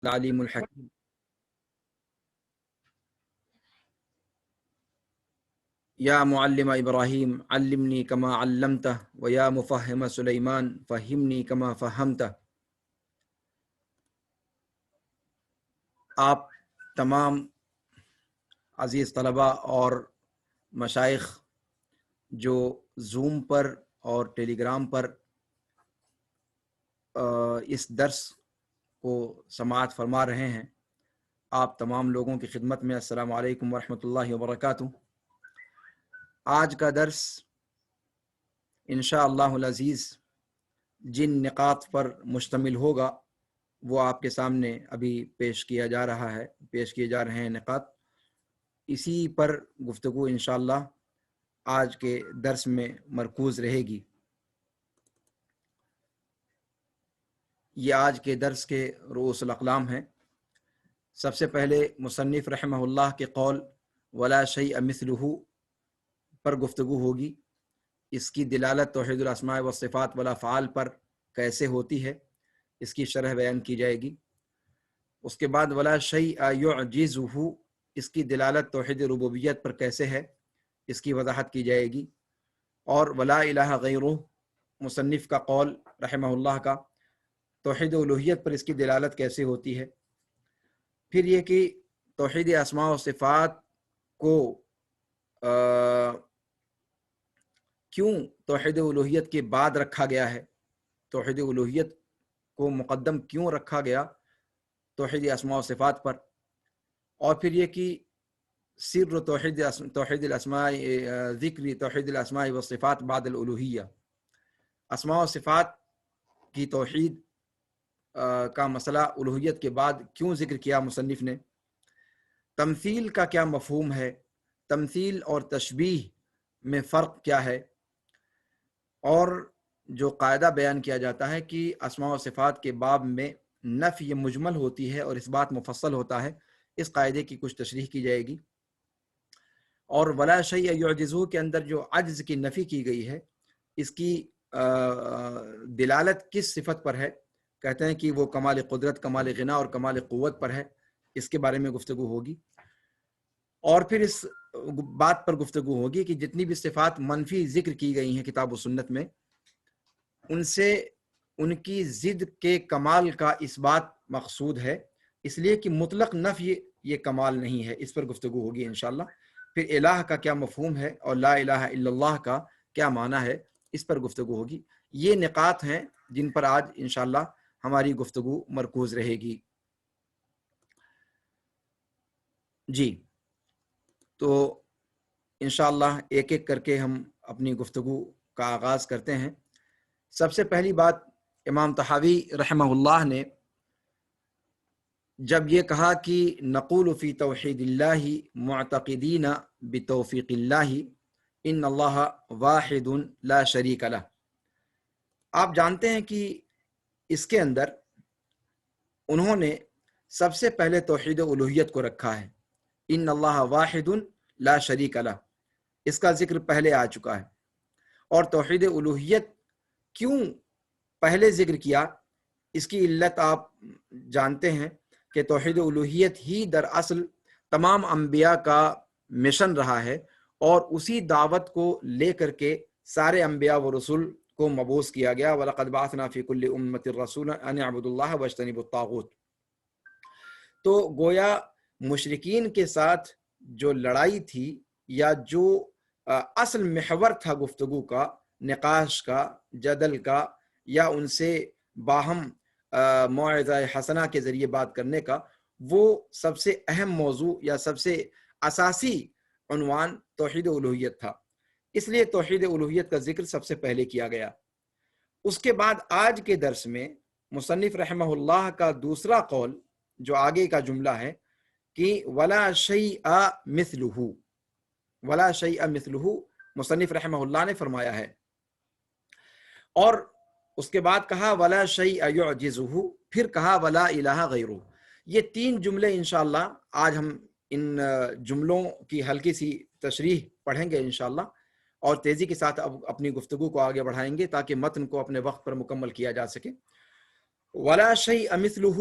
العلیم الحکیم یا معلم ابراہیم علمنی کما علمتہ ویا مفہم سلیمان فہمنی کما فہمتہ۔ آپ تمام عزیز طلبہ اور مشائخ جو زوم پر اور ٹیلی گرام پر اس درس کو سماعت فرما رہے ہیں، آپ تمام لوگوں کی خدمت میں السلام علیکم ورحمۃ اللہ وبرکاتہ۔ آج کا درس انشاءاللہ العزیز جن نقاط پر مشتمل ہوگا وہ آپ کے سامنے ابھی پیش کیے جا رہے ہیں نقاط، اسی پر گفتگو انشاءاللہ آج کے درس میں مرکوز رہے گی۔ یہ آج کے درس کے رؤوس الاقلام ہیں۔ سب سے پہلے مصنف رحمہ اللہ کے قول ولا شیء مثلہ پر گفتگو ہوگی، اس کی دلالت توحید الاسماء والصفات والافعال پر کیسے ہوتی ہے، اس کی شرح بیان کی جائے گی۔ اس کے بعد ولا شیء یعجزہ، اس کی دلالت توحید ربوبیت پر کیسے ہے، اس کی وضاحت کی جائے گی۔ اور ولا الہ غیرہ مصنف کا قول رحمہ اللہ کا، توحید الوہیت پر اس کی دلالت کیسے ہوتی ہے۔ پھر یہ کہ توحید اسماء و صفات کو کیوں توحید الوہیت کے بعد رکھا گیا ہے، توحید الوہیت کو مقدم کیوں رکھا گیا توحید اسماء و صفات پر۔ اور پھر یہ کہ سر توحید الاسماء، ذکر توحید الاسماء و صفات بعد الالوہیہ، اسماء و صفات کی توحید کا مسئلہ الوہیت کے بعد کیوں ذکر کیا مصنف نے۔ تمثیل کا کیا مفہوم ہے، تمثیل اور تشبیہ میں فرق کیا ہے، اور جو قاعدہ بیان کیا جاتا ہے کہ اسماء و صفات کے باب میں نفی مجمل ہوتی ہے اور اس بات مفصل ہوتا ہے، اس قاعدے کی کچھ تشریح کی جائے گی۔ اور ولا شیء یعجزہ کے اندر جو عجز کی نفی کی گئی ہے، اس کی دلالت کس صفت پر ہے، کہتے ہیں کہ وہ کمال قدرت، کمال غنا اور کمال قوت پر ہے، اس کے بارے میں گفتگو ہوگی۔ اور پھر اس بات پر گفتگو ہوگی کہ جتنی بھی صفات منفی ذکر کی گئی ہیں کتاب و سنت میں، ان سے ان کی ضد کے کمال کا اس بات مقصود ہے، اس لیے کہ مطلق نفی یہ کمال نہیں ہے، اس پر گفتگو ہوگی انشاءاللہ۔ پھر الہ کا کیا مفہوم ہے اور لا الہ الا اللہ کا کیا معنی ہے، اس پر گفتگو ہوگی۔ یہ نقاط ہیں جن پر آج انشاءاللہ ہماری گفتگو مرکوز رہے گی۔ جی، تو انشاءاللہ ایک ایک کر کے ہم اپنی گفتگو کا آغاز کرتے ہیں۔ سب سے پہلی بات، امام طحاوی رحمہ اللہ نے جب یہ کہا کہ نقول فی توحید اللہ معتقدین بتوفیق اللہ ان اللہ واحد لا شریک لہ، آپ جانتے ہیں کہ اس کے اندر انہوں نے سب سے پہلے توحید الوہیت کو رکھا ہے، ان اللہ واحد لا شریک لہ، اس کا ذکر پہلے آ چکا ہے۔ اور توحید الوہیت کیوں پہلے ذکر کیا، اس کی علت آپ جانتے ہیں کہ توحید الوہیت ہی دراصل تمام انبیاء کا مشن رہا ہے، اور اسی دعوت کو لے کر کے سارے انبیاء و رسول کو مبعوث کیا گیا۔ وَلَقَدْ بَعَثْنَا فِي كُلِّ أُمَّةٍ رَسُولًا أَنِ اعْبُدُوا اللَّهَ وَاجْتَنِبُوا الطَّاغُوتَ۔ تو گویا مشرکین کے ساتھ جو لڑائی تھی، یا جو اصل محور تھا گفتگو کا، نقاش کا، جدل کا، یا ان سے باہم موعظہ حسنہ کے ذریعے بات کرنے کا، وہ سب سے اہم موضوع یا سب سے اساسی عنوان توحید الوہیت تھا، اس لیے توحید الوہیت کا ذکر سب سے پہلے کیا گیا۔ اس کے بعد آج کے درس میں مصنف رحمہ اللہ کا دوسرا قول جو آگے کا جملہ ہے کہ ولا شیء مثلہ، ولا شیء مثلہ مصنف رحمہ اللہ نے فرمایا ہے، اور اس کے بعد کہا ولا شیء یعجزہ، پھر کہا ولا الہ غیرہ۔ یہ تین جملے انشاءاللہ آج ہم ان جملوں کی ہلکی سی تشریح پڑھیں گے انشاءاللہ، اور تیزی کے ساتھ اب اپنی گفتگو کو آگے بڑھائیں گے تاکہ متن کو اپنے وقت پر مکمل کیا جا سکے۔ ولا شیء مثلہ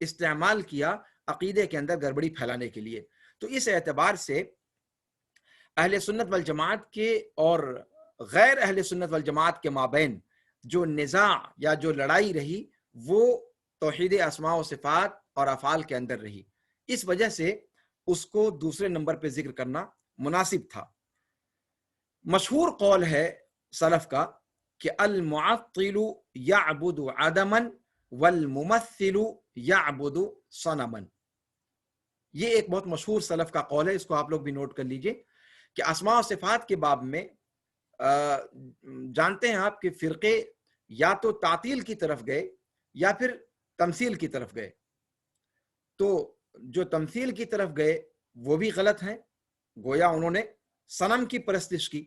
استعمال کیا عقیدے کے اندر گڑبڑی پھیلانے کے لیے۔ تو اس اعتبار سے اہل سنت والجماعت کے اور غیر اہل سنت والجماعت کے مابین جو نزاع یا جو لڑائی رہی وہ توحید اسماء و صفات اور افعال کے اندر رہی، اس وجہ سے اس کو دوسرے نمبر پہ ذکر کرنا مناسب تھا۔ مشہور قول ہے سلف کا کہ المعطل یعبد عدما والممثل یعبد صنما، یہ ایک بہت مشہور سلف کا قول ہے، اس کو آپ لوگ بھی نوٹ کر لیجئے کہ اسماء و صفات کے باب میں جانتے ہیں آپ کہ فرقے یا تو تعطیل کی طرف گئے یا پھر تمثیل کی طرف گئے۔ تو جو تمثیل کی طرف گئے وہ بھی غلط ہیں، گویا انہوں نے صنم کی پرستش کی،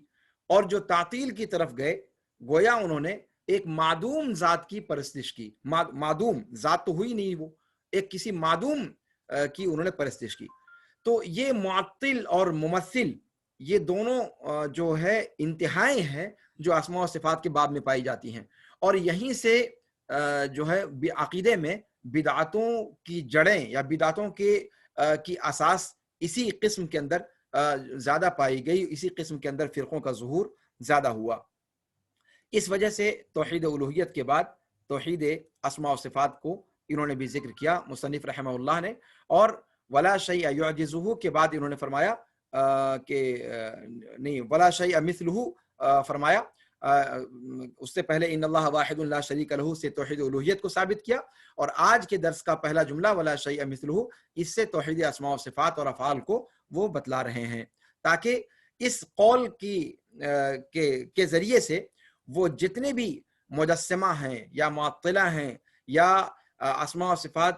اور جو تعطیل کی طرف گئے گویا انہوں نے ایک معدوم ذات کی پرستش کی۔ معدوم ذات تو ہوئی نہیں، وہ ایک کسی معدوم کی انہوں نے پرستش کی۔ تو یہ معطل اور ممثل یہ دونوں جو ہے انتہائیں ہیں جو اسماء و صفات کے باب میں پائی جاتی ہیں، اور یہیں سے جو ہے عقیدے میں بدعتوں کی جڑیں یا بدعتوں کی اساس اسی قسم کے اندر زیادہ پائی گئی، اسی قسم کے اندر فرقوں کا ظہور زیادہ ہوا۔ اس وجہ سے توحید الوہیت کے بعد توحید اسماء و صفات کو انہوں نے بھی ذکر کیا مصنف رحمہ اللہ نے، اور ولا شیء یعجزہ کے بعد انہوں نے فرمایا کہ نہیں ولا شیء مثلہ فرمایا، اس سے پہلے ان اللہ واحد لا شریک لہ سے توحید الوہیت کو ثابت کیا، اور آج کے درس کا پہلا جملہ ولا شیء مثلہ اس سے توحید اسماء و صفات اور افعال کو وہ بتلا رہے ہیں، تاکہ اس قول کے ذریعے سے وہ جتنے بھی مجسمہ ہیں یا معطلہ ہیں یا اسماء و صفات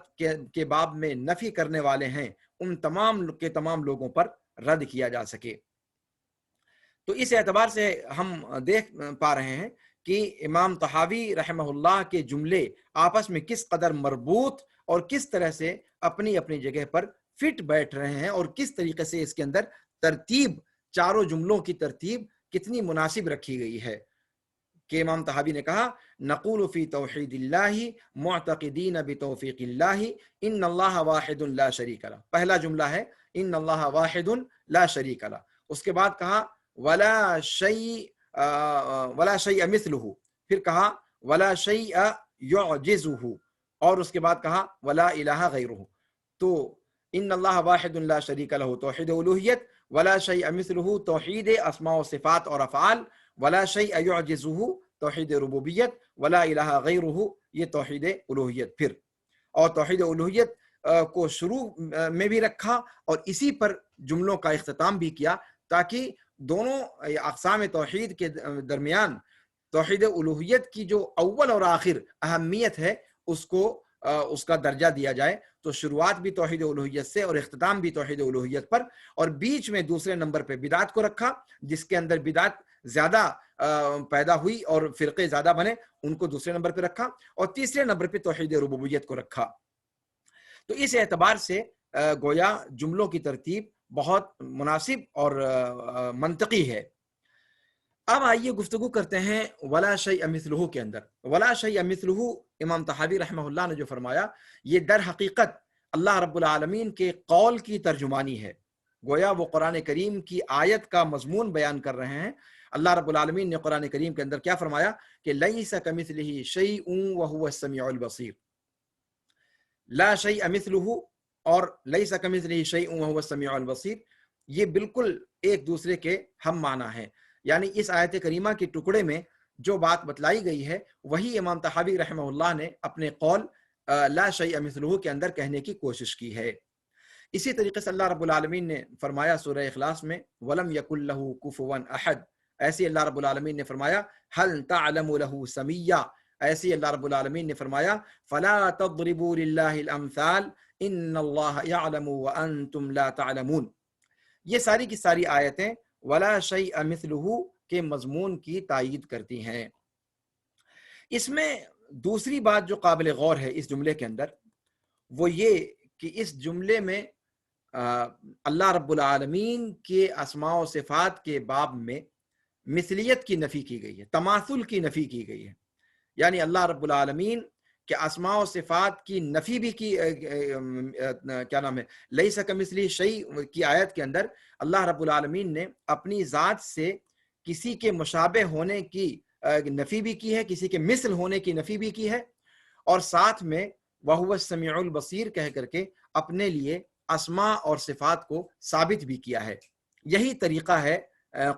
کے باب میں نفی کرنے والے ہیں ان تمام کے تمام لوگوں پر رد کیا جا سکے۔ تو اس اعتبار سے ہم دیکھ پا رہے ہیں کہ امام طحاوی رحمہ اللہ کے جملے آپس میں کس قدر مربوط اور کس طرح سے اپنی اپنی جگہ پر فٹ بیٹھ رہے ہیں، اور کس طریقے سے اس کے اندر ترتیب، چاروں جملوں کی ترتیب کتنی مناسب رکھی گئی ہے کہ امام طحاوی نے کہا نقول فی توحید اللہ معتقدین بتوفیق اللہ ان اللہ واحد لا شریک لہ، پہلا جملہ ہے ان اللہ واحد لا شریک لہ، اس کے بعد کہا ولا شیء مثلہ، پھر کہا ولا شیء یعجزہ، اور اس کے بعد کہا ولا الہ غیرہ۔ تو ان اللہ واحد لا شریک لہ توحید الوہیت، ولا شیء مثلہ توحید اسماء و صفات اور افعال، ولا شیء یعجزہ توحید ربوبیت، ولا الہ غیرہ یہ توحید الوہیت۔ پھر اور توحید الوہیت کو شروع میں بھی رکھا اور اسی پر جملوں کا اختتام بھی کیا، تاکہ دونوں اقسام توحید کے درمیان توحید الوہیت کی جو اول اور آخر اہمیت ہے اس کا درجہ دیا جائے۔ تو شروعات بھی توحید الوہیت سے اور اختتام بھی توحید الوہیت پر، اور بیچ میں دوسرے نمبر پہ بدعت کو رکھا، جس کے اندر بدعت زیادہ پیدا ہوئی اور فرقے زیادہ بنے ان کو دوسرے نمبر پہ رکھا، اور تیسرے نمبر پہ توحید ربوبیت کو رکھا۔ تو اس اعتبار سے گویا جملوں کی ترتیب بہت مناسب اور منطقی ہے۔ اب آئیے گفتگو کرتے ہیں ولا شیء مثلہ کے اندر۔ ولا شیء مثلہ امام طحاوی رحمہ اللہ نے جو فرمایا یہ در حقیقت اللہ رب العالمین کے قول کی ترجمانی ہے، گویا وہ قرآن کریم کی آیت کا مضمون بیان کر رہے ہیں۔ اللہ رب العالمین نے قرآن کریم کے اندر کیا فرمایا کہ لیس کمثلہ شیء وہو السمیع البصیر، لا شیء مثلہ اور لیس کمثلہ شیء وہو السمیع البصیر، یہ بالکل ایک دوسرے کے ہم معنی ہیں، یعنی اس آیت کریمہ کے ٹکڑے میں جو بات بتلائی گئی ہے وہی امام طحاوی رحمہ اللہ نے اپنے قول لا شیء مثلہ کے اندر کہنے کی کوشش کی ہے۔ اسی طریقے سے اللہ رب العالمین نے فرمایا سورہ اخلاص میں وَلَمْ يَكُنْ لَهُ كُفُوًا أَحَدٌ، ایسے اللہ رب العالمین نے فرمایا هَلْ تَعْلَمُ لَهُ سَمِيًّا، ایسے اللہ رب العالمین نے فرمایا فَلَا تَضْرِبُوا لِلَّهِ الْأَمْثَالَ إِنَّ اللَّهَ يَعْلَمُ وَأَنْتُمْ لَا تَعْلَمُونَ۔ یہ ساری کی ساری آیتیں وَلَا شَيْءَ مِثْلُهُ کے مضمون کی تائید کرتی ہیں۔ اس میں دوسری بات جو قابل غور ہے اس جملے کے اندر وہ یہ کہ اس جملے میں اللہ رب العالمین کے اسماء و صفات کے باب میں مثلیت کی نفی کی گئی ہے، تماثل کی نفی کی گئی ہے، یعنی اللہ رب العالمین کہ اسماء و صفات کی نفی بھی کی کیا نام ہے لیس کمثلہ شیء کی آیت کے اندر اللہ رب العالمین نے اپنی ذات سے کسی کے مشابہ ہونے کی نفی بھی کی ہے، کسی کے مثل ہونے کی نفی بھی کی ہے، اور ساتھ میں وَهُوَ السَّمِيعُ الْبَصِيرُ کہہ کر کے اپنے لیے اسماء اور صفات کو ثابت بھی کیا ہے۔ یہی طریقہ ہے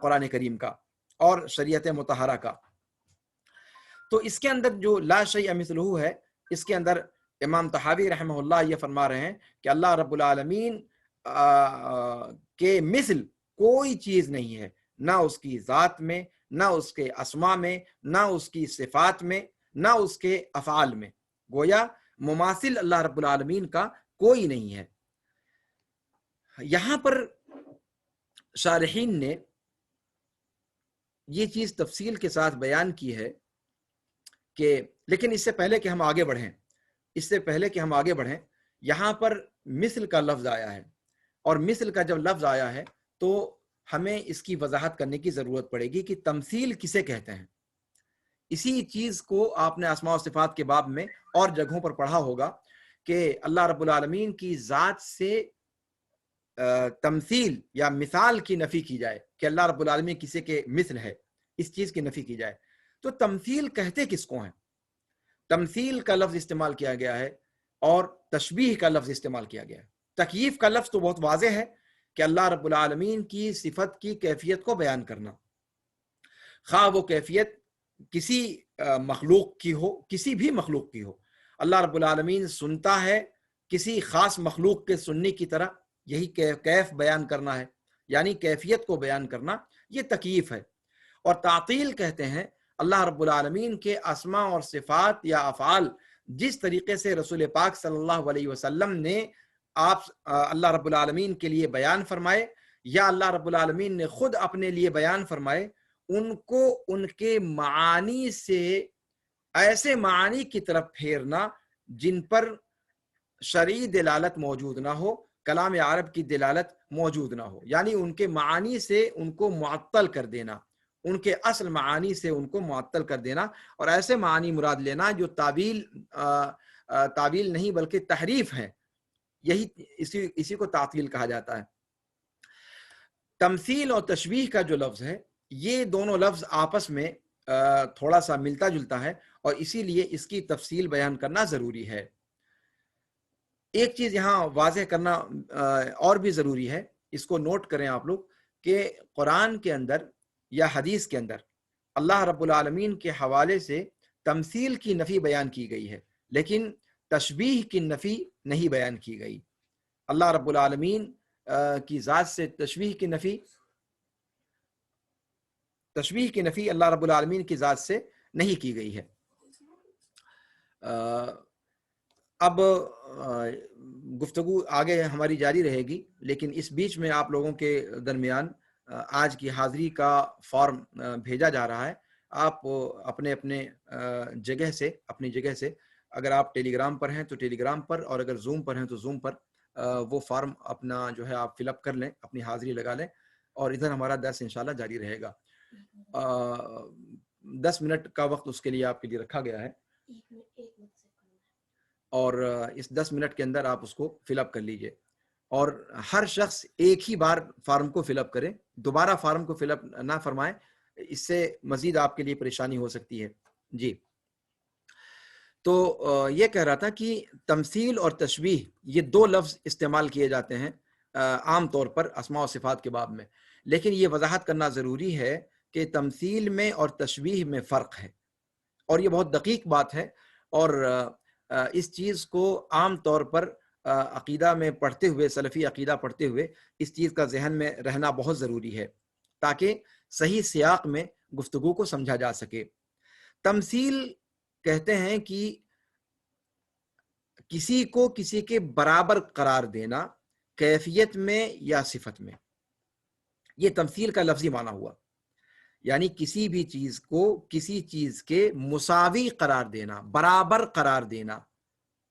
قرآن کریم کا اور شریعت مطہرہ کا۔ تو اس کے اندر جو لا شیء مثلہ ہے، اس کے اندر امام طحاوی رحمہ اللہ یہ فرما رہے ہیں کہ اللہ رب العالمین کے مثل کوئی چیز نہیں ہے، نہ اس کی ذات میں، نہ اس کے اسماء میں، نہ اس کی صفات میں، نہ اس کے افعال میں، گویا مماثل اللہ رب العالمین کا کوئی نہیں ہے۔ یہاں پر شارحین نے یہ چیز تفصیل کے ساتھ بیان کی ہے کہ لیکن اس سے پہلے کہ ہم آگے بڑھیں یہاں پر مثل کا لفظ آیا ہے، اور مثل کا جب لفظ آیا ہے تو ہمیں اس کی وضاحت کرنے کی ضرورت پڑے گی کہ تمثیل کسے کہتے ہیں۔ اسی چیز کو آپ نے اسماء و صفات کے باب میں اور جگہوں پر پڑھا ہوگا کہ اللہ رب العالمین کی ذات سے تمثیل یا مثال کی نفی کی جائے کہ اللہ رب العالمین کسی کے مثل ہے، اس چیز کی نفی کی جائے تو تمثیل کہتے کس کو ہیں؟ تمثیل کا لفظ استعمال کیا گیا ہے اور تشبیہ کا لفظ استعمال کیا گیا ہے۔ تکییف کا لفظ تو بہت واضح ہے کہ اللہ رب العالمین کی صفت کی کیفیت کو بیان کرنا، خواہ وہ کیفیت کسی مخلوق کی ہو، کسی بھی مخلوق کی ہو۔ اللہ رب العالمین سنتا ہے کسی خاص مخلوق کے سننے کی طرح، یہی کیف بیان کرنا ہے، یعنی کیفیت کو بیان کرنا، یہ تکییف ہے۔ اور تعطیل کہتے ہیں اللہ رب العالمین کے اسماء اور صفات یا افعال جس طریقے سے رسول پاک صلی اللہ علیہ وسلم نے اللہ رب العالمین کے لیے بیان فرمائے یا اللہ رب العالمین نے خود اپنے لیے بیان فرمائے، ان کو ان کے معانی سے ایسے معانی کی طرف پھیرنا جن پر شرعی دلالت موجود نہ ہو، کلام عرب کی دلالت موجود نہ ہو، یعنی ان کے معانی سے ان کو معطل کر دینا، ان کے اصل معانی سے ان کو معطل کر دینا، اور ایسے معانی مراد لینا جو تعویل نہیں بلکہ تحریف ہے، یہی اسی کو تعطیل کہا جاتا ہے۔ تمثیل اور تشبیہ کا جو لفظ ہے، یہ دونوں لفظ آپس میں تھوڑا سا ملتا جلتا ہے، اور اسی لیے اس کی تفصیل بیان کرنا ضروری ہے۔ ایک چیز یہاں واضح کرنا اور بھی ضروری ہے، اس کو نوٹ کریں آپ لوگ، کہ قرآن کے اندر یا حدیث کے اندر اللہ رب العالمین کے حوالے سے تمثیل کی نفی بیان کی گئی ہے، لیکن تشبیہ کی نفی نہیں بیان کی گئی۔ اللہ رب العالمین کی ذات سے تشبیہ کی نفی اللہ رب العالمین کی ذات سے نہیں کی گئی ہے۔ اب گفتگو آگے ہماری جاری رہے گی، لیکن اس بیچ میں آپ لوگوں کے درمیان آج کی حاضری کا فارم بھیجا جا رہا ہے۔ آپ اپنے اپنی جگہ سے اگر آپ ٹیلی گرام پر ہیں تو ٹیلی گرام پر، اور اگر زوم پر ہیں تو زوم پر وہ فارم اپنا جو ہے آپ فل اپ کر لیں، اپنی حاضری لگا لیں، اور ادھر ہمارا درس انشاءاللہ جاری رہے گا۔ 10 منٹ کا وقت اس کے لیے آپ کے لیے رکھا گیا ہے، اور اس 10 منٹ کے اندر آپ اس کو فل اپ کر لیجئے، اور ہر شخص ایک ہی بار فارم کو فل اپ کرے، دوبارہ فارم کو فل اپ نہ فرمائیں، اس سے مزید آپ کے لیے پریشانی ہو سکتی ہے۔ جی، تو یہ کہہ رہا تھا کہ تمثیل اور تشبیہ یہ دو لفظ استعمال کیے جاتے ہیں عام طور پر اسماء و صفات کے باب میں، لیکن یہ وضاحت کرنا ضروری ہے کہ تمثیل میں اور تشبیہ میں فرق ہے، اور یہ بہت دقیق بات ہے، اور اس چیز کو عام طور پر عقیدہ میں پڑھتے ہوئے، سلفی عقیدہ پڑھتے ہوئے اس چیز کا ذہن میں رہنا بہت ضروری ہے تاکہ صحیح سیاق میں گفتگو کو سمجھا جا سکے۔ تمثیل کہتے ہیں کہ کسی کو کسی کے برابر قرار دینا کیفیت میں یا صفت میں، یہ تمثیل کا لفظی معنی ہوا، یعنی کسی بھی چیز کو کسی چیز کے مساوی قرار دینا، برابر قرار دینا،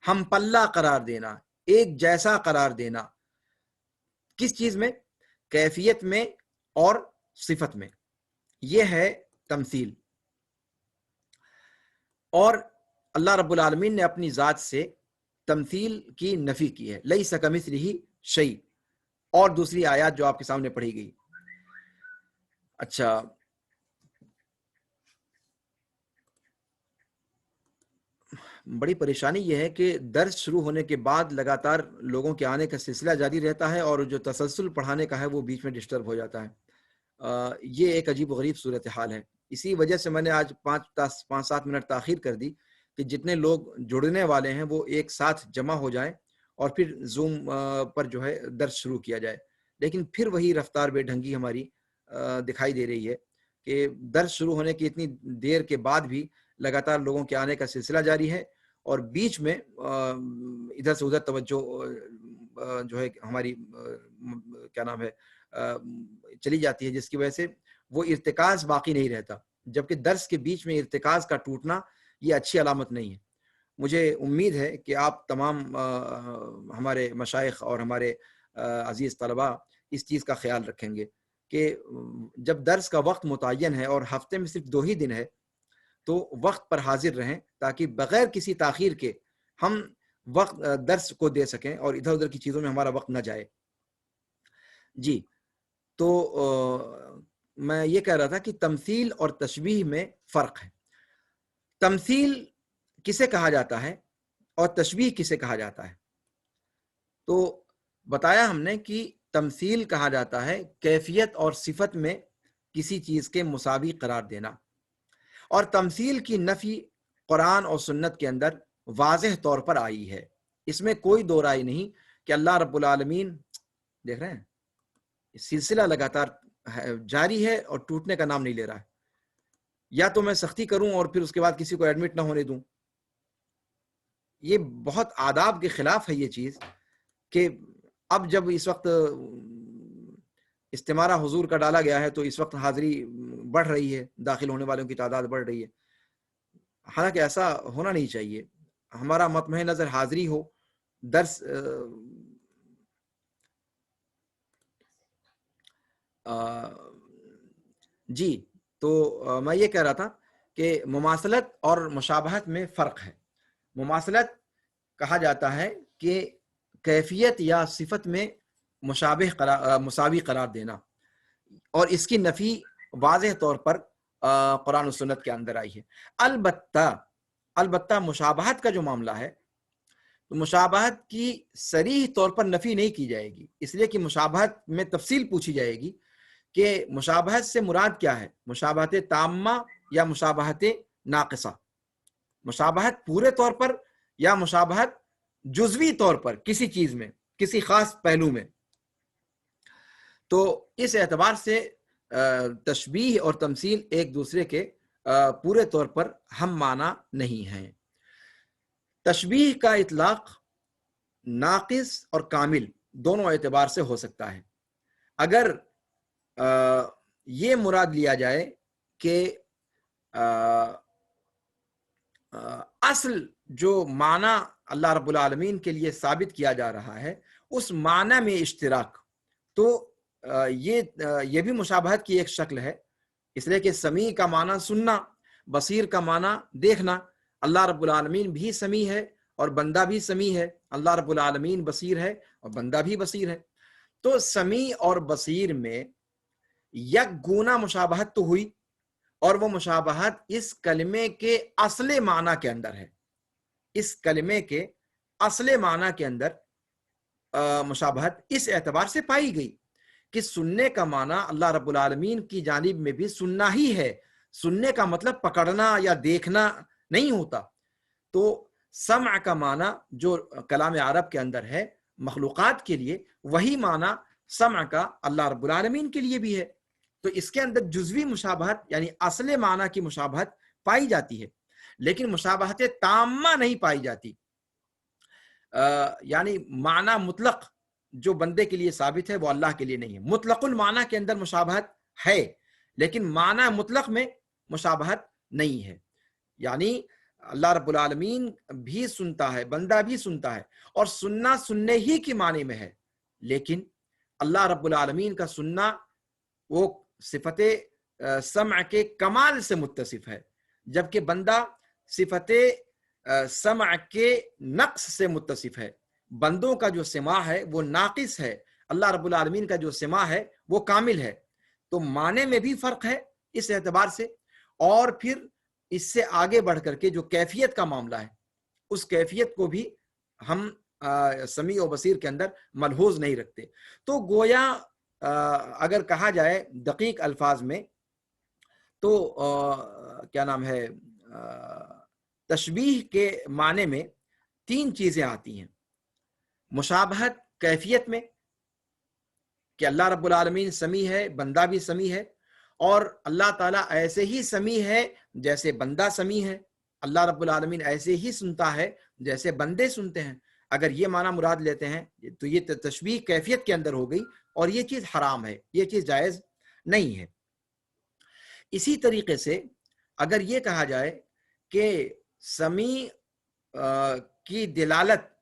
ہم پلہ قرار دینا، ایک جیسا قرار دینا، کس چیز میں؟ کیفیت میں اور صفت میں، یہ ہے تمثیل۔ اور اللہ رب العالمین نے اپنی ذات سے تمثیل کی نفی کی ہے، لیس کمثلہ شیء، اور دوسری آیات جو آپ کے سامنے پڑھی گئی۔ اچھا، بڑی پریشانی یہ ہے کہ درس شروع ہونے کے بعد لگاتار لوگوں کے آنے کا سلسلہ جاری رہتا ہے، اور جو تسلسل پڑھانے کا ہے وہ بیچ میں ڈسٹرب ہو جاتا ہے۔ یہ ایک عجیب و غریب صورتحال ہے۔ اسی وجہ سے میں نے آج 5-7 منٹ تاخیر کر دی کہ جتنے لوگ جڑنے والے ہیں وہ ایک ساتھ جمع ہو جائیں اور پھر زوم پر جو ہے درس شروع کیا جائے، لیکن پھر وہی رفتار بے ڈھنگی ہماری دکھائی دے رہی ہے کہ درس شروع ہونے کی اتنی دیر کے بعد بھی لگاتار لوگوں کے آنے کا سلسلہ جاری ہے، اور بیچ میں ادھر سے ادھر توجہ جو ہے ہماری کیا نام ہے چلی جاتی ہے، جس کی وجہ سے وہ ارتکاز باقی نہیں رہتا، جبکہ درس کے بیچ میں ارتکاز کا ٹوٹنا یہ اچھی علامت نہیں ہے۔ مجھے امید ہے کہ آپ تمام ہمارے مشائخ اور ہمارے عزیز طلباء اس چیز کا خیال رکھیں گے کہ جب درس کا وقت متعین ہے اور ہفتے میں صرف 2 ہی دن ہے تو وقت پر حاضر رہیں، تاکہ بغیر کسی تاخیر کے ہم وقت درس کو دے سکیں اور ادھر ادھر کی چیزوں میں ہمارا وقت نہ جائے۔ جی، تو میں یہ کہہ رہا تھا کہ تمثیل اور تشبیہ میں فرق ہے۔ تمثیل کسے کہا جاتا ہے اور تشبیہ کسے کہا جاتا ہے؟ تو بتایا ہم نے کہ تمثیل کہا جاتا ہے کیفیت اور صفت میں کسی چیز کے مساوی قرار دینا، اور تمثیل کی نفی قرآن اور سنت کے اندر واضح طور پر آئی ہے۔ اس میں کوئی دو رائے نہیں کہ اللہ رب العالمین، دیکھ رہے ہیں سلسلہ لگاتار جاری ہے اور ٹوٹنے کا نام نہیں لے رہا ہے۔ یا تو میں سختی کروں اور پھر اس کے بعد کسی کو ایڈمٹ نہ ہونے دوں، یہ بہت آداب کے خلاف ہے یہ چیز کہ اب جب اس وقت استمارہ حضور کا ڈالا گیا ہے تو اس وقت حاضری بڑھ رہی ہے، داخل ہونے والوں کی تعداد بڑھ رہی ہے، حالانکہ ایسا ہونا نہیں چاہیے۔ ہمارا مطمع نظر حاضری ہو، درس جی، تو میں یہ کہہ رہا تھا کہ مماثلت اور مشابہت میں فرق ہے۔ مماثلت کہا جاتا ہے کہ کیفیت یا صفت میں مساوی قرار دینا، اور اس کی نفی واضح طور پر قرآن و سنت کے اندر آئی ہے۔ البتہ مشابہت کا جو معاملہ ہے تو مشابہت کی صریح طور پر نفی نہیں کی جائے گی، اس لیے کہ مشابہت میں تفصیل پوچھی جائے گی کہ مشابہت سے مراد کیا ہے، مشابہت تامہ یا مشابہت ناقصہ، مشابہت پورے طور پر یا مشابہت جزوی طور پر کسی چیز میں، کسی خاص پہلو میں۔ تو اس اعتبار سے تشبیہ اور تمثیل ایک دوسرے کے پورے طور پر ہم معنی نہیں ہیں۔ تشبیہ کا اطلاق ناقص اور کامل دونوں اعتبار سے ہو سکتا ہے۔ اگر یہ مراد لیا جائے کہ اصل جو معنی اللہ رب العالمین کے لیے ثابت کیا جا رہا ہے اس معنی میں اشتراک، تو یہ بھی مشابہت کی ایک شکل ہے، اس لیے کہ سمیع کا معنی سننا، بصیر کا معنی دیکھنا۔ اللہ رب العالمین بھی سمیع ہے اور بندہ بھی سمیع ہے، اللہ رب العالمین بصیر ہے اور بندہ بھی بصیر ہے۔ تو سمیع اور بصیر میں یک گونا مشابہت تو ہوئی، اور وہ مشابہت اس کلمے کے اصل معنی کے اندر ہے۔ اس کلمے کے اصل معنی کے اندر مشابہت اس اعتبار سے پائی گئی کہ سننے کا معنی اللہ رب العالمین کی جانب میں بھی سننا ہی ہے، سننے کا مطلب پکڑنا یا دیکھنا نہیں ہوتا۔ تو سمع کا معنی جو کلام عرب کے اندر ہے مخلوقات کے لیے، وہی معنی سمع کا اللہ رب العالمین کے لیے بھی ہے۔ تو اس کے اندر جزوی مشابہت یعنی اصل معنی کی مشابہت پائی جاتی ہے، لیکن مشابہت تامہ نہیں پائی جاتی۔ یعنی معنی مطلق جو بندے کے لیے ثابت ہے وہ اللہ کے لیے نہیں ہے۔ مطلق المعنی کے اندر مشابہت ہے، لیکن معنی مطلق میں مشابہت نہیں ہے۔ یعنی اللہ رب العالمین بھی سنتا ہے، بندہ بھی سنتا ہے، اور سننا سننے ہی کی معنی میں ہے، لیکن اللہ رب العالمین کا سننا وہ صفت سمع کے کمال سے متصف ہے، جبکہ بندہ صفت سمع کے نقص سے متصف ہے. بندوں کا جو سماع ہے وہ ناقص ہے، اللہ رب العالمین کا جو سماع ہے وہ کامل ہے. تو معنی میں بھی فرق ہے اس اعتبار سے، اور پھر اس سے آگے بڑھ کر کے جو کیفیت کا معاملہ ہے اس کیفیت کو بھی ہم سمیع و بصیر کے اندر ملحوظ نہیں رکھتے. تو گویا اگر کہا جائے دقیق الفاظ میں تو کیا نام ہے، تشبیہ کے معنی میں 3 چیزیں آتی ہیں. مشابہت کیفیت میں کہ اللہ رب العالمین سمیع ہے، بندہ بھی سمیع ہے، اور اللہ تعالیٰ ایسے ہی سمیع ہے جیسے بندہ سمیع ہے. اللہ رب العالمین ایسے ہی سنتا ہے جیسے بندے سنتے ہیں. اگر یہ معنی مراد لیتے ہیں تو یہ تشبیہ کیفیت کے اندر ہو گئی، اور یہ چیز حرام ہے، یہ چیز جائز نہیں ہے. اسی طریقے سے اگر یہ کہا جائے کہ سمیع کی دلالت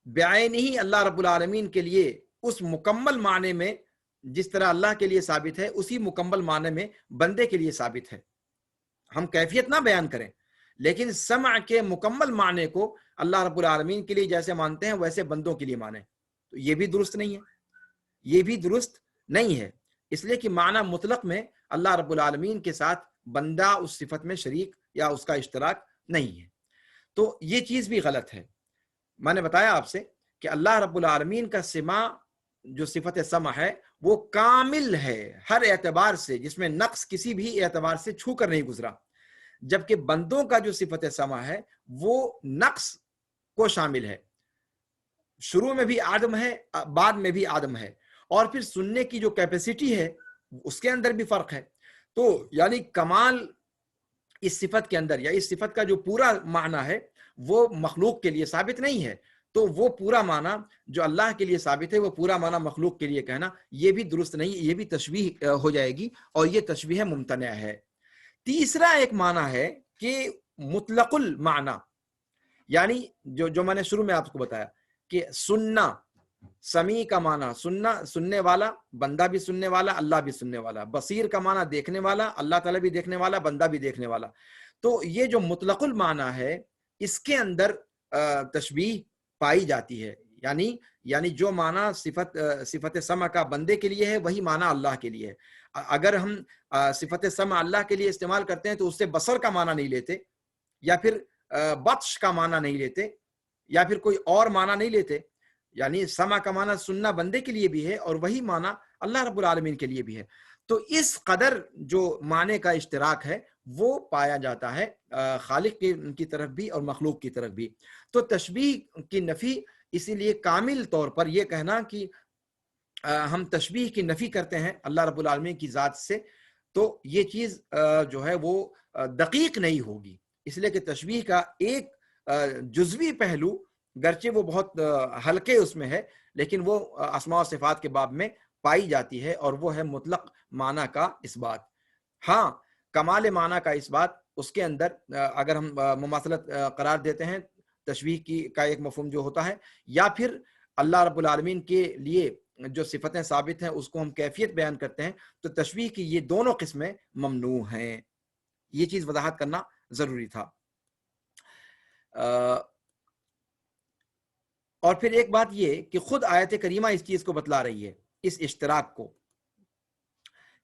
بعینہ ہی اللہ رب العالمین کے لیے اس مکمل معنی میں جس طرح اللہ کے لیے ثابت ہے اسی مکمل معنی میں بندے کے لیے ثابت ہے، ہم کیفیت نہ بیان کریں لیکن سمع کے مکمل معنی کو اللہ رب العالمین کے لیے جیسے مانتے ہیں ویسے بندوں کے لیے مانیں، تو یہ بھی درست نہیں ہے، یہ بھی درست نہیں ہے. اس لیے کہ معنی مطلق میں اللہ رب العالمین کے ساتھ بندہ اس صفت میں شریک یا اس کا اشتراک نہیں ہے. تو یہ چیز بھی غلط ہے. میں نے بتایا آپ سے کہ اللہ رب العالمین کا سماع جو صفت سمع ہے وہ کامل ہے ہر اعتبار سے، جس میں نقص کسی بھی اعتبار سے چھو کر نہیں گزرا، جبکہ بندوں کا جو صفت سمع ہے وہ نقص کو شامل ہے. شروع میں بھی آدم ہے، بعد میں بھی آدم ہے، اور پھر سننے کی جو کیپیسٹی ہے اس کے اندر بھی فرق ہے. تو یعنی کمال اس صفت کے اندر یا اس صفت کا جو پورا معنی ہے وہ مخلوق کے لیے ثابت نہیں ہے. تو وہ پورا معنی جو اللہ کے لیے ثابت ہے وہ پورا معنی مخلوق کے لیے کہنا یہ بھی درست نہیں، یہ بھی تشبیہ ہو جائے گی، اور یہ تشبیہ ممتنع ہے. تیسرا ایک معنی ہے کہ مطلق المعنی، یعنی جو میں نے شروع میں آپ کو بتایا کہ سننا، سمیع کا معنی سننا، سننے والا، بندہ بھی سننے والا، اللہ بھی سننے والا. بصیر کا معنی دیکھنے والا، اللہ تعالیٰ بھی دیکھنے والا، بندہ بھی دیکھنے والا. تو یہ جو مطلق المعنی ہے اس کے اندر تشبیہ پائی جاتی ہے، یعنی جو معنی صفت سمع کا بندے کے لیے ہے وہی معنی اللہ کے لیے ہے. اگر ہم صفت سمع اللہ کے لیے استعمال کرتے ہیں تو اس سے بصر کا معنی نہیں لیتے، یا پھر بطش کا معنی نہیں لیتے، یا پھر کوئی اور معنی نہیں لیتے. یعنی سمع کا معنی سننا بندے کے لیے بھی ہے اور وہی معنی اللہ رب العالمین کے لیے بھی ہے. تو اس قدر جو معنی کا اشتراک ہے وہ پایا جاتا ہے خالق کی طرف بھی اور مخلوق کی طرف بھی. تو تشبیہ کی نفی اسی لیے کامل طور پر یہ کہنا کہ ہم تشبیہ کی نفی کرتے ہیں اللہ رب العالمین کی ذات سے، تو یہ چیز جو ہے وہ دقیق نہیں ہوگی. اس لیے کہ تشبیہ کا ایک جزوی پہلو گرچہ وہ بہت ہلکے اس میں ہے لیکن وہ اسماء و صفات کے باب میں پائی جاتی ہے، اور وہ ہے مطلق معنی کا اثبات. ہاں، کمال معنی کا اثبات اس کے اندر اگر ہم مماثلت قرار دیتے ہیں تشبیہ کا ایک مفہوم جو ہوتا ہے، یا پھر اللہ رب العالمین کے لیے جو صفتیں ثابت ہیں اس کو ہم کیفیت بیان کرتے ہیں، تو تشبیہ کی یہ دونوں قسمیں ممنوع ہیں. یہ چیز وضاحت کرنا ضروری تھا. اور پھر ایک بات یہ کہ خود آیت کریمہ اس چیز کو بتلا رہی ہے، اس اشتراک کو،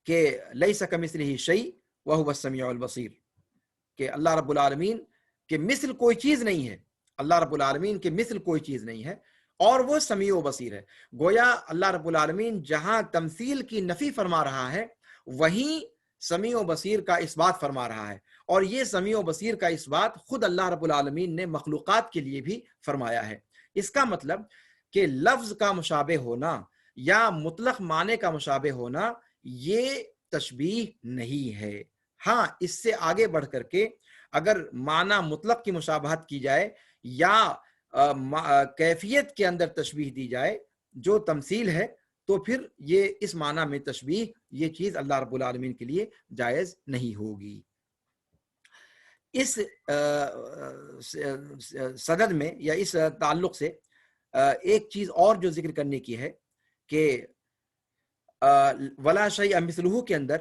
کہ لیس کمثلہ شیء وہو السمیع البصیر، کہ اللہ رب العالمین کے مثل کوئی چیز نہیں ہے، اللہ رب العالمین کے مثل کوئی چیز نہیں ہے، اور وہ سمیع و بصیر ہے. گویا اللہ رب العالمین جہاں تمثیل کی نفی فرما رہا ہے وہیں سمیع و بصیر کا اثبات فرما رہا ہے، اور یہ سمیع و بصیر کا اثبات خود اللہ رب العالمین نے مخلوقات کے لیے بھی فرمایا ہے. اس کا مطلب کہ لفظ کا مشابہ ہونا یا مطلق معنی کا مشابہ ہونا یہ تشبیہ نہیں ہے. ہاں، اس سے آگے بڑھ کر کے اگر معنی مطلق کی مشابہت کی جائے یا کیفیت کے اندر تشبیہ دی جائے جو تمثیل ہے، تو پھر یہ اس معنی میں تشبیہ یہ چیز اللہ رب العالمین کے لیے جائز نہیں ہوگی. اس صدد میں یا اس تعلق سے ایک چیز اور جو ذکر کرنے کی ہے کہ ولا شیء مثلہ کے اندر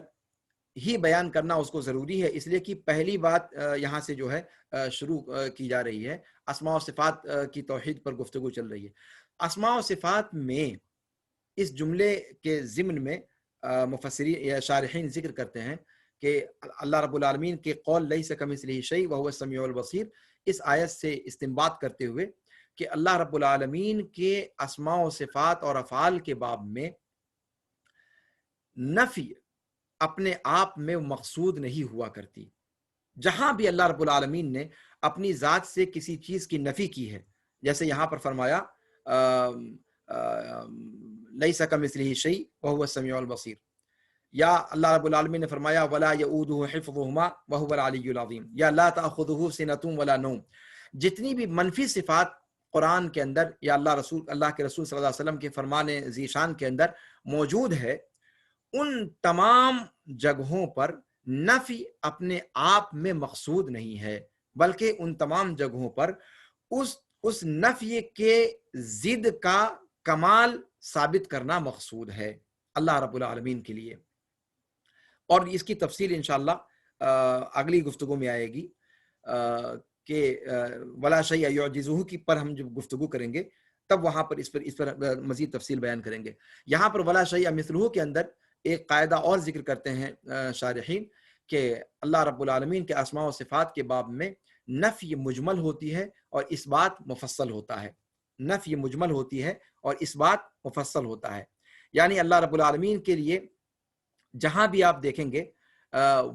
ہی بیان کرنا اس کو ضروری ہے، اس لیے کہ پہلی بات یہاں سے جو ہے شروع کی جا رہی ہے، اسماء و صفات کی توحید پر گفتگو چل رہی ہے۔ اسماء و صفات میں اس جملے کے ضمن میں مفسرین یا شارحین ذکر کرتے ہیں کہ اللہ رب العالمین کے قول لیس کمثلہ شیء وہو السمیع البصیر، اس آیت سے استنباط کرتے ہوئے کہ اللہ رب العالمین کے اسماء و صفات اور افعال کے باب میں نفی اپنے آپ میں مقصود نہیں ہوا کرتی۔ جہاں بھی اللہ رب العالمین نے اپنی ذات سے کسی چیز کی نفی کی ہے، جیسے یہاں پر فرمایا لیس کمثلہ شیء وہو السمیع البصیر، یا اللہ رب العالمین نے فرمایا ولا یؤودہ حفظہما وہو العلی العظیم، یا لا تأخذہ سنۃ ولا نوم۔ جتنی بھی منفی صفات قرآن کے اندر یا اللہ کے رسول صلی اللہ علیہ وسلم کے فرمان ذیشان کے اندر موجود ہے، ان تمام جگہوں پر نفی اپنے آپ میں مقصود نہیں ہے، بلکہ ان تمام جگہوں پر اس نفی کے ضد کا کمال ثابت کرنا مقصود ہے اللہ رب العالمین کے لیے۔ اور اس کی تفصیل انشاءاللہ اگلی گفتگو میں آئے گی کہ ولا شیء یعجزہ کی پر ہم جب گفتگو کریں گے تب وہاں پر اس پر مزید تفصیل بیان کریں گے۔ یہاں پر ولا شیء مثلہ کے اندر ایک قاعدہ اور ذکر کرتے ہیں شارحین کہ اللہ رب العالمین کے اسماء و صفات کے باب میں نفی مجمل ہوتی ہے اور اس بات مفصل ہوتا ہے، نفی مجمل ہوتی ہے اور اس بات مفصل ہوتا ہے، یعنی اللہ رب العالمین کے لیے جہاں بھی آپ دیکھیں گے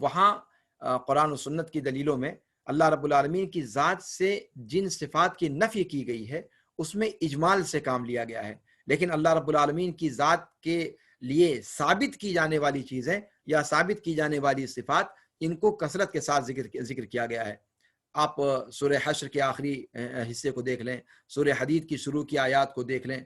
وہاں قرآن و سنت کی دلیلوں میں اللہ رب العالمین کی ذات سے جن صفات کی نفی کی گئی ہے اس میں اجمال سے کام لیا گیا ہے، لیکن اللہ رب العالمین کی ذات کے لیے ثابت کی جانے والی چیزیں یا ثابت کی جانے والی صفات ان کو کثرت کے ساتھ ذکر کیا گیا ہے۔ آپ سورہ حشر کے آخری حصے کو دیکھ لیں، سورہ حدید کی شروع کی آیات کو دیکھ لیں،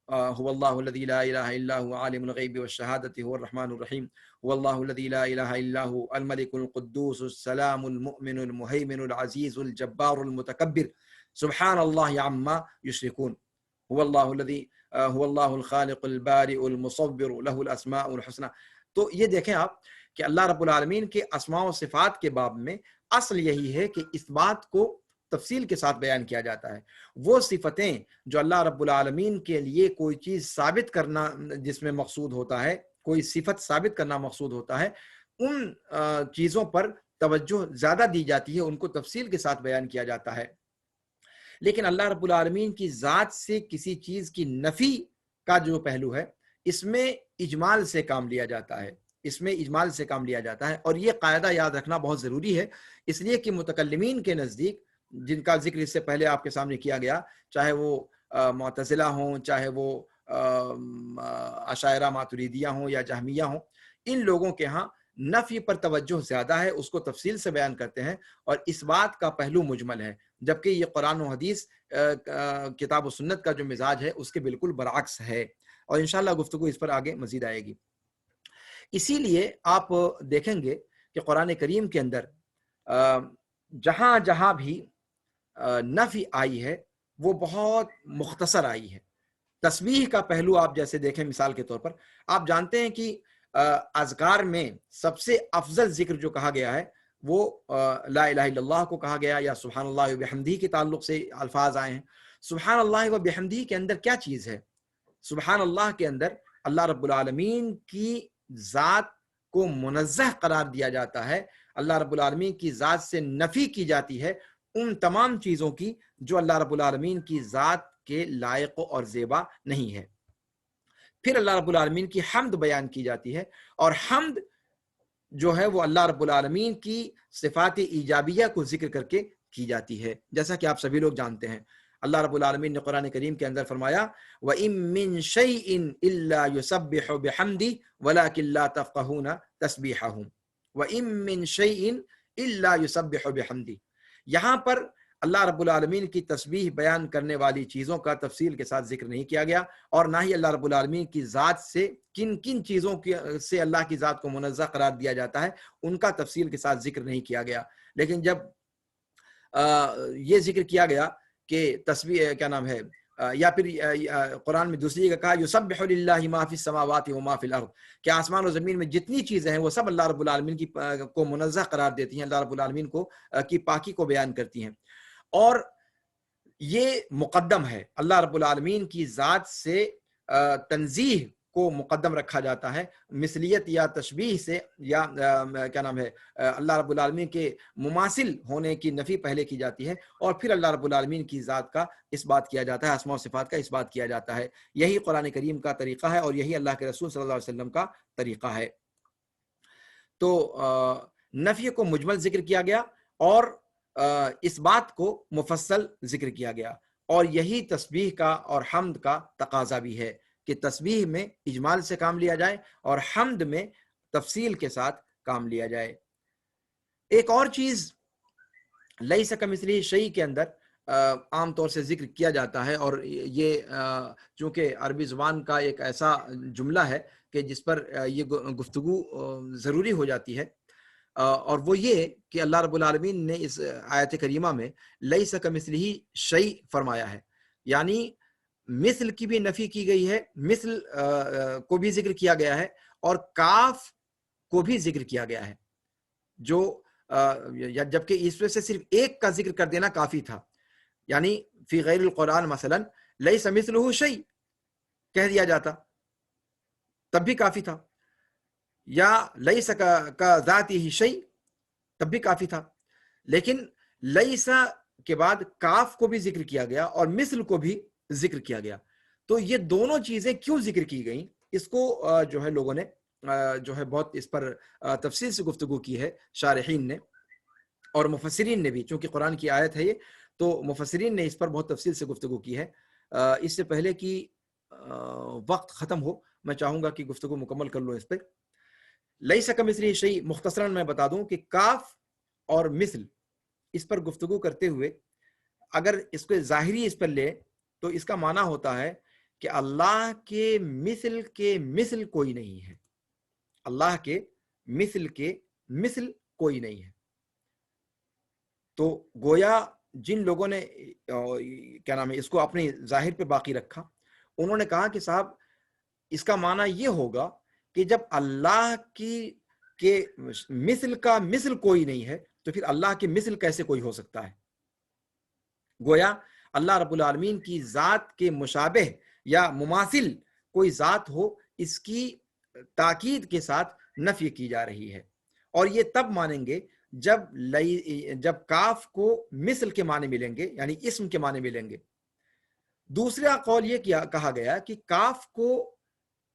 هو الله الذي لا إله إلا هو عالم الغيب والشهادة هو الرحمن الرحيم هو الله الذي لا إله إلا هو الملك القدوس السلام المؤمن المهيمن العزيز الجبار المتكبر سبحان الله عما يشركون هو الله الذي هو الله الخالق البارئ المصور له الأسماء الحسنى۔ تو یہ دیکھیں آپ کہ اللہ رب العالمین کے اسماء و صفات کے باب میں اصل یہی ہے کہ اس بات کو تفصیل کے ساتھ بیان کیا جاتا ہے، وہ صفتیں جو اللہ رب العالمین کے لیے کوئی چیز ثابت کرنا جس میں مقصود ہوتا ہے، کوئی صفت ثابت کرنا مقصود ہوتا ہے، ان چیزوں پر توجہ زیادہ دی جاتی ہے، ان کو تفصیل کے ساتھ بیان کیا جاتا ہے۔ لیکن اللہ رب العالمین کی ذات سے کسی چیز کی نفی کا جو پہلو ہے اس میں اجمال سے کام لیا جاتا ہے، اس میں اجمال سے کام لیا جاتا ہے، اور یہ قاعدہ یاد رکھنا بہت ضروری ہے، اس لیے کہ متکلمین کے نزدیک جن کا ذکر اس سے پہلے آپ کے سامنے کیا گیا، چاہے وہ معتزلہ ہوں، چاہے وہ اشاعرہ ماتریدیہ ہوں یا جہمیہ ہوں، ان لوگوں کے ہاں نفی پر توجہ زیادہ ہے، اس کو تفصیل سے بیان کرتے ہیں، اور اس بات کا پہلو مجمل ہے، جبکہ یہ قرآن و حدیث کتاب و سنت کا جو مزاج ہے اس کے بالکل برعکس ہے، اور انشاءاللہ گفتگو اس پر آگے مزید آئے گی۔ اسی لیے آپ دیکھیں گے کہ قرآن کریم کے اندر جہاں جہاں بھی نفی آئی ہے وہ بہت مختصر آئی ہے۔ تسبیح کا پہلو آپ جیسے دیکھیں، مثال کے طور پر آپ جانتے ہیں کہ اذکار میں سب سے افضل ذکر جو کہا گیا ہے وہ لا الہ الا اللہ کو کہا گیا، یا سبحان اللہ و بحمدہ کے تعلق سے الفاظ آئے ہیں۔ سبحان اللہ و بحمدہ کے اندر کیا چیز ہے؟ سبحان اللہ کے اندر اللہ رب العالمین کی ذات کو منزہ قرار دیا جاتا ہے، اللہ رب العالمین کی ذات سے نفی کی جاتی ہے ان تمام چیزوں کی جو اللہ رب العالمین کی ذات کے لائق اور زیبا نہیں ہے۔ پھر اللہ رب العالمین کی حمد بیان کی جاتی ہے، اور حمد جو ہے وہ اللہ رب العالمین کی صفات ایجابیہ کو ذکر کر کے کی جاتی ہے، جیسا کہ آپ سبھی لوگ جانتے ہیں۔ اللہ رب العالمین نے قرآن کریم کے اندر فرمایا وَإِن مِّن شَيْءٍ إِلَّا يُسَبِّحُ بِحَمْدِهِ وَلَكِن لَّا تَفْقَهُونَ تَسْبِيحَهُمْ وَإِن مِّن شَيْءٍ إِلَّا يُسَبِّحُ بِحَمْدِهِ۔ یہاں پر اللہ رب العالمین کی تسبیح بیان کرنے والی چیزوں کا تفصیل کے ساتھ ذکر نہیں کیا گیا، اور نہ ہی اللہ رب العالمین کی ذات سے کن کن چیزوں سے اللہ کی ذات کو منزہ قرار دیا جاتا ہے ان کا تفصیل کے ساتھ ذکر نہیں کیا گیا۔ لیکن جب یہ ذکر کیا گیا کہ تسبیح کیا نام ہے یا پھر قرآن میں دوسری جگہ کہا یسبح للہ ما فی السماوات و ما فی الارض، کہ آسمان و زمین میں جتنی چیزیں ہیں وہ سب اللہ رب العالمین کی کو منزہ قرار دیتی ہیں، اللہ رب العالمین کو کی پاکی کو بیان کرتی ہیں. اور یہ مقدم ہے، اللہ رب العالمین کی ذات سے تنزیہ کو مقدم رکھا جاتا ہے، مثلیت یا تشبیہ سے، یا کیا نام ہے، اللہ رب العالمین کے مماثل ہونے کی نفی پہلے کی جاتی ہے، اور پھر اللہ رب العالمین کی ذات کا اس بات کیا جاتا ہے، اسماء و صفات کا اس بات کیا جاتا ہے. یہی قرآن کریم کا طریقہ ہے اور یہی اللہ کے رسول صلی اللہ علیہ وسلم کا طریقہ ہے. تو نفی کو مجمل ذکر کیا گیا اور اس بات کو مفصل ذکر کیا گیا، اور یہی تسبیح کا اور حمد کا تقاضا بھی ہے کہ تسبیح میں اجمال سے کام لیا جائے اور حمد میں تفصیل کے ساتھ کام لیا جائے. ایک اور چیز لیس کمثلہ شیء کے اندر عام طور سے ذکر کیا جاتا ہے، اور یہ چونکہ عربی زبان کا ایک ایسا جملہ ہے کہ جس پر یہ گفتگو ضروری ہو جاتی ہے، اور وہ یہ کہ اللہ رب العالمین نے اس آیت کریمہ میں لیس کمثلہ شیء فرمایا ہے، یعنی مثل کی بھی نفی کی گئی ہے، مثل کو بھی ذکر کیا گیا ہے، اور کاف کو بھی ذکر کیا گیا ہے، جو جبکہ اس میں سے صرف ایک کا ذکر کر دینا کافی تھا، یعنی فی غیر القرآن مثلا لیس مثلہ شیء کہہ دیا جاتا تب بھی کافی تھا، یا لیس کا ذاتی شیء تب بھی کافی تھا، لیکن لیسا کے بعد کاف کو بھی ذکر کیا گیا اور مثل کو بھی ذکر کیا گیا. تو یہ دونوں چیزیں کیوں ذکر کی گئیں، اس کو جو ہے لوگوں نے جو ہے بہت اس پر تفصیل سے گفتگو کی ہے، شارحین نے اور مفسرین نے بھی، چونکہ قرآن کی آیت ہے یہ، تو مفسرین نے اس پر بہت تفصیل سے گفتگو کی ہے. اس سے پہلے کہ وقت ختم ہو میں چاہوں گا کہ گفتگو مکمل کر لو اس پہ. لیس کمثلہ شیء مختصراً میں بتا دوں کہ کاف اور مثل اس پر گفتگو کرتے ہوئے اگر اس کو ظاہری اس پر لے تو اس کا معنی ہوتا ہے کہ اللہ کے مثل کوئی نہیں ہے، اللہ کے مثل کوئی نہیں ہے. تو گویا جن لوگوں نے کیا نام ہے اس کو اپنے ظاہر پہ باقی رکھا، انہوں نے کہا کہ صاحب اس کا معنی یہ ہوگا کہ جب اللہ کے مثل کا مثل کوئی نہیں ہے تو پھر اللہ کے مثل کیسے کوئی ہو سکتا ہے. گویا اللہ رب العالمین کی ذات کے مشابہ یا مماثل کوئی ذات ہو، اس کی تاکید کے ساتھ نفی کی جا رہی ہے، اور یہ تب مانیں گے جب کاف کو مثل کے معنی ملیں گے، یعنی اسم کے معنی ملیں گے. دوسرا قول یہ کہا گیا کہ کاف کو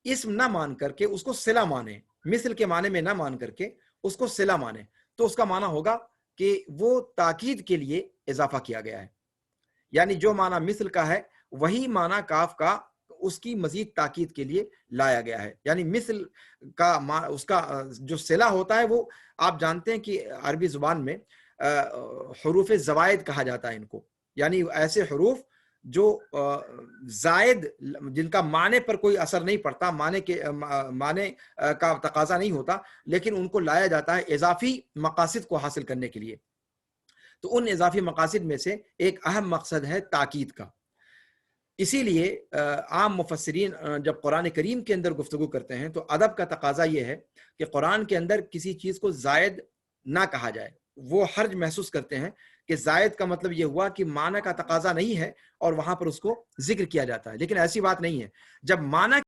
اسم نہ مان کر کے اس کو صلہ مانے، مثل کے معنی میں نہ مان کر کے اس کو صلہ مانے، تو اس کا معنی ہوگا کہ وہ تاکید کے لیے اضافہ کیا گیا ہے، یعنی جو معنی مثل کا ہے وہی معنی کاف کا اس کی مزید تاکید کے لیے لایا گیا ہے. یعنی مثل کا اس کا جو صلہ ہوتا ہے وہ آپ جانتے ہیں کہ عربی زبان میں حروف زوائد کہا جاتا ہے ان کو، یعنی ایسے حروف جو زائد جن کا معنی پر کوئی اثر نہیں پڑتا، معنی کا تقاضا نہیں ہوتا، لیکن ان کو لایا جاتا ہے اضافی مقاصد کو حاصل کرنے کے لیے. تو ان اضافی مقاصد میں سے ایک اہم مقصد ہے تاکید کا. اسی لیے عام مفسرین جب قرآن کریم کے اندر گفتگو کرتے ہیں تو ادب کا تقاضا یہ ہے کہ قرآن کے اندر کسی چیز کو زائد نہ کہا جائے. وہ حرج محسوس کرتے ہیں کہ زائد کا مطلب یہ ہوا کہ معنی کا تقاضا نہیں ہے اور وہاں پر اس کو ذکر کیا جاتا ہے، لیکن ایسی بات نہیں ہے. جب معنی